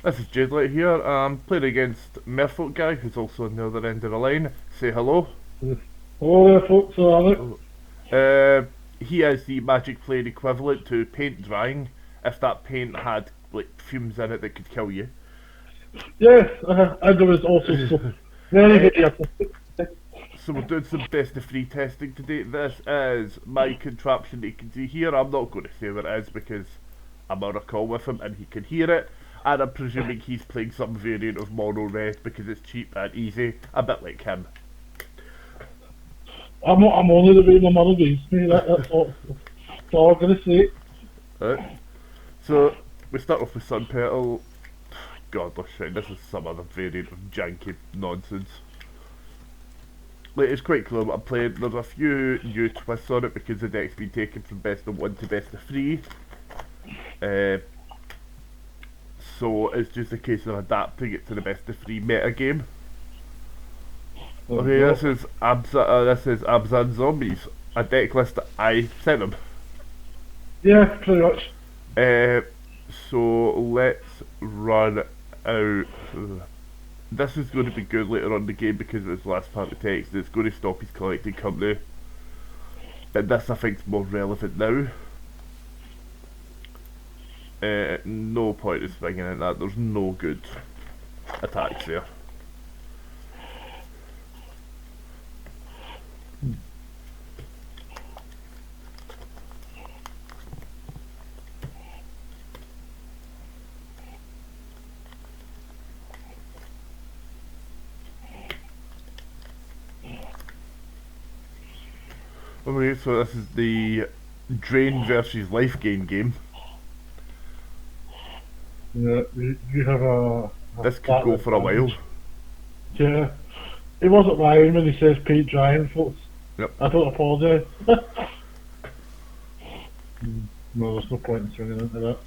This is Jadelight here. I'm playing against Merfolkguy, who's also on the other end of the line. Say hello. Hello there, folks. How are it? Uh, he is the Magic Flare equivalent to paint drying, if that paint had like fumes in it that could kill you. Yes, and there was also so very, Uh, very artistic. so we're doing some best of three testing today. This is my contraption that you can see here. I'm not going to say what it is because I'm on a call with him and he can hear it. And I'm presuming he's playing some variant of mono red because it's cheap and easy, a bit like him. I'm only the way my mother raised me. That's all I'm gonna say. Right. So we start off with Sun Petal. Godless shit, this is some other variant of janky nonsense. Like, it's quite cool. I'm playing. There's a few new twists on it because the deck's been taken from best of 1 to best of 3. Uh, so it's just a case of adapting it to the best of 3 meta game. Okay, this is Abzan Zombies, a deck list that I sent him. Yeah, pretty much. Uh, so let's run out. This is going to be good later on in the game because of its last part of text. It's going to stop his collecting company. But this I think is more relevant now. No point in swinging at that. There's no good attacks there. Okay, so this is the Drain versus Life Gain game. Yeah, you have a This could stat go for a while. advantage. Yeah, it wasn't lying when he says paint drying, folks. Yep. I don't apologise. No, there's no point in swinging into that.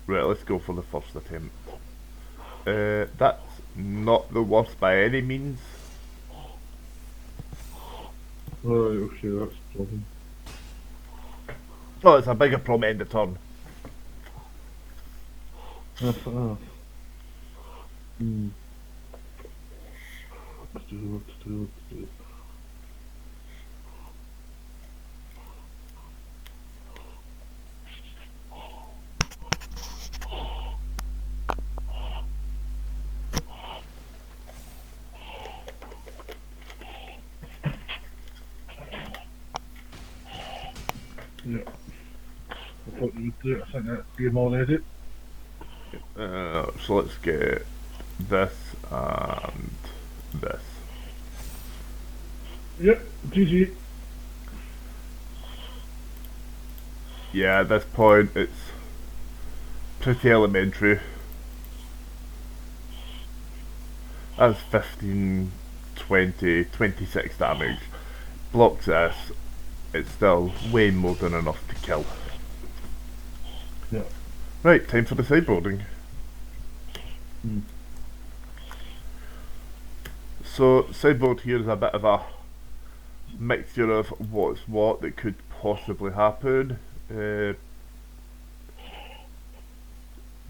Right, let's go for the first attempt. That's not the worst by any means. Alright, okay, that's the problem. Oh, it's a bigger problem end of turn. Uh, hmm. Let's do. Yeah, I thought you would do it. I think that's game already. So let's get this and this. Yep, GG. Yeah, at this point it's pretty elementary. That's 15, 20, 26 damage. Blocks this, it's still way more than enough to kill. Yeah. Right, time for the sideboarding. Hmm. So, sideboard here is a bit of a mixture of what's what that could possibly happen.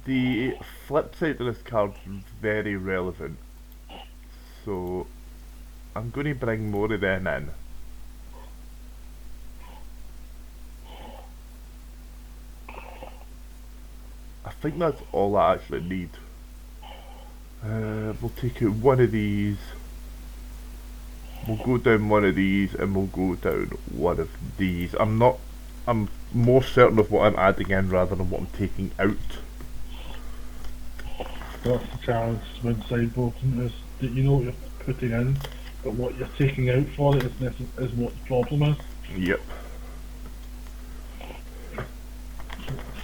The flip side of this card is very relevant. So, I'm going to bring more of them in. I think that's all I actually need. We'll take out one of these. We'll go down one of these and we'll go down one of these. I'm more certain of what I'm adding in rather than what I'm taking out. That's the challenge when sideboarding is that you know what you're putting in, but what you're taking out for it is what the problem is. Yep.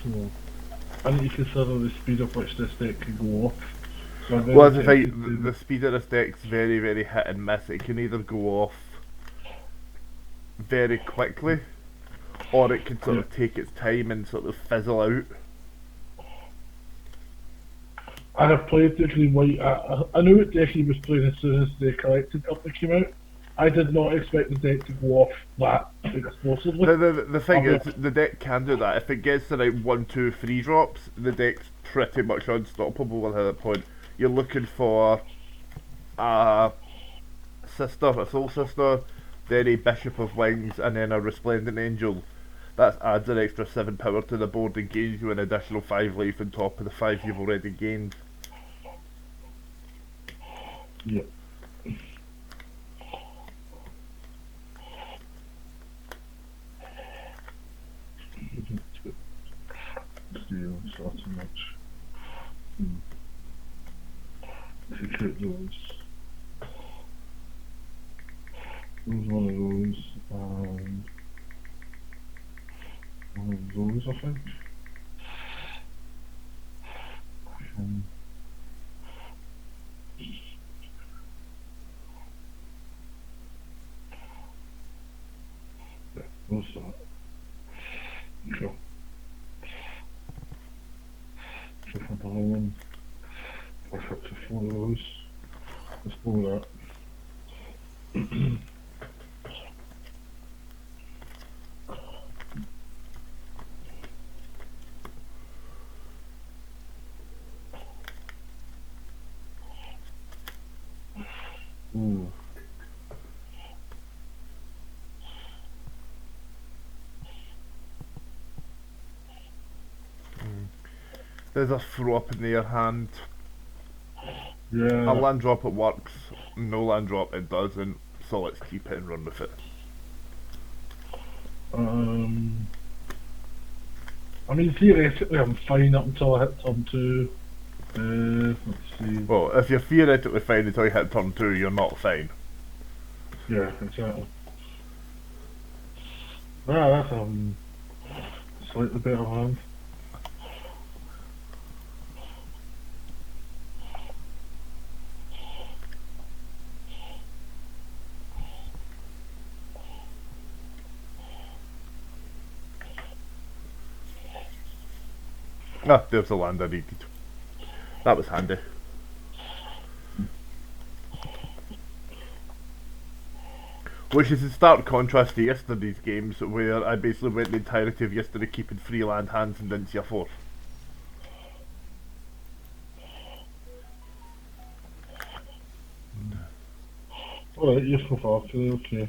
So, I need to consider the speed at which this deck can go off. So I'm Well, very as I say, tempted to. the speed of this deck's very, very hit and miss. It can either go off very quickly, or it can sort of take its time and sort of fizzle out. I have played the green white. I knew what deck he was playing as soon as the collected company came out. I did not expect the deck to go off that explosively. The thing I'll be is, the deck can do that. If it gets to like 1, 2, 3 drops, the deck's pretty much unstoppable at that point. You're looking for a sister, a soul sister, then a bishop of wings, and then a resplendent angel. That adds an extra 7 power to the board and gains you an additional 5 life on top of the 5 you've already gained. yeah. Steel, so much. Take out those. There's one of those, and one of those, I think. Um, yeah, those that. Cool. So for another one, push up to 4 of those. Let's go with that. Ooh. There's a throw up in their hand. Yeah. A land drop it works, no land drop it doesn't, so let's keep it and run with it. I mean, theoretically, I'm fine up until I hit turn 2. Let's see. Well, if you're theoretically fine until you hit turn 2, you're not fine. Yeah, exactly. Ah, that's slightly better hand. Ah, there's the land I needed. That was handy. Which is in stark contrast to yesterday's games, where I basically went the entirety of yesterday keeping 3 land hands and didn't see a 4th. Alright, you're so far through, okay.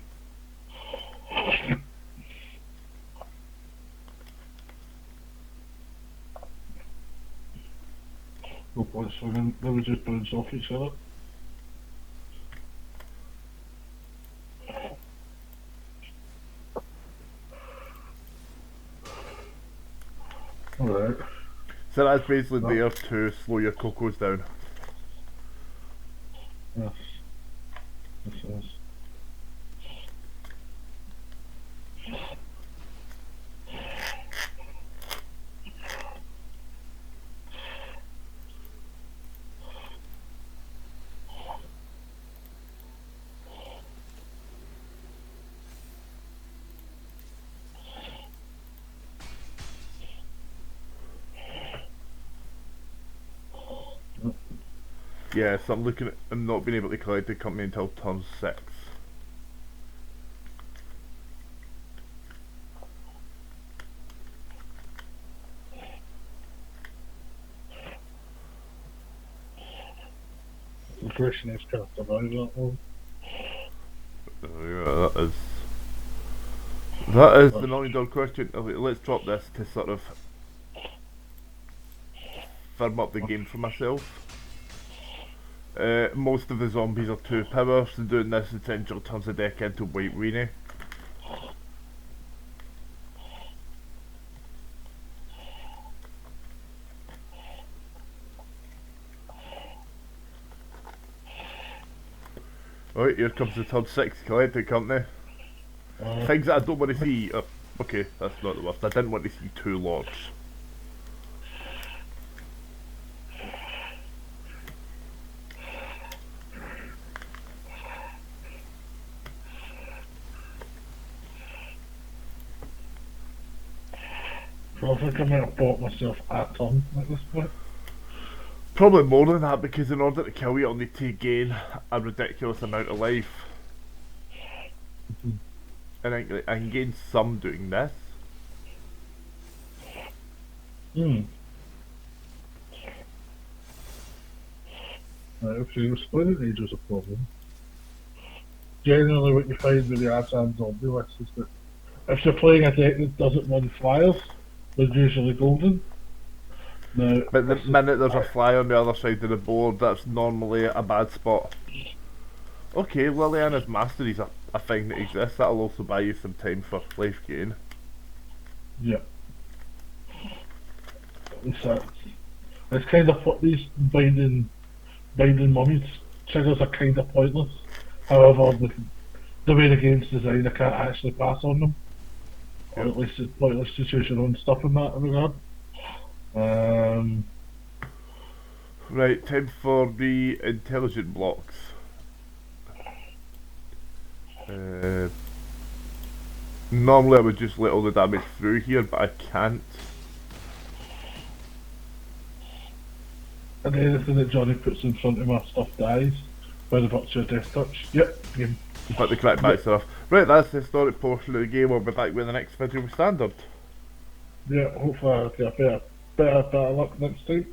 No point swinging, they would just bounce off each other. Alright. So that's basically No. there to slow your cocos down. Yes. This is. Yeah, so I'm looking at not being able to collect the company until turn 6. The question is, can I survive that one? Yeah, that is the $1 million question. Okay, let's drop this to sort of firm up the game for myself. Most of the zombies are 2 power, so doing this essentially turns the deck into white weenie. Right, here comes the turn 6 collecting company. Things that I don't want to see. Okay, that's not the worst. I didn't want to see 2 lords. So I think I might have bought myself a ton at this point. Probably more than that, because in order to kill you, I'll need to gain a ridiculous amount of life. and I can gain some doing this. Hmm. Right, okay, responding age was a problem. Generally, what you find with the ads and zombie list is that if you're playing a deck that doesn't run flyers, they're usually golden. Now, But the this is minute there's a fly on the other side of the board, that's normally a bad spot. Okay, Liliana's Mastery's a thing that exists. That'll also buy you some time for life gain. yeah, at least that's it's kind of what these binding mummies triggers are kind of pointless. However, the way the game's designed, I can't actually pass on them, or Yep. at least it's pointless to choose your own stuff in that regard. Um, Right, time for the intelligent blocks. Uh, Normally I would just let all the damage through here, but I can't. and anything that Johnny puts in front of my stuff dies by the virtue of death touch. Yep, game. But the correct back Yep. stuff. Right, that's the historic portion of the game. I'll be back with the next video with standard. Yeah, hopefully I'll get better luck next time.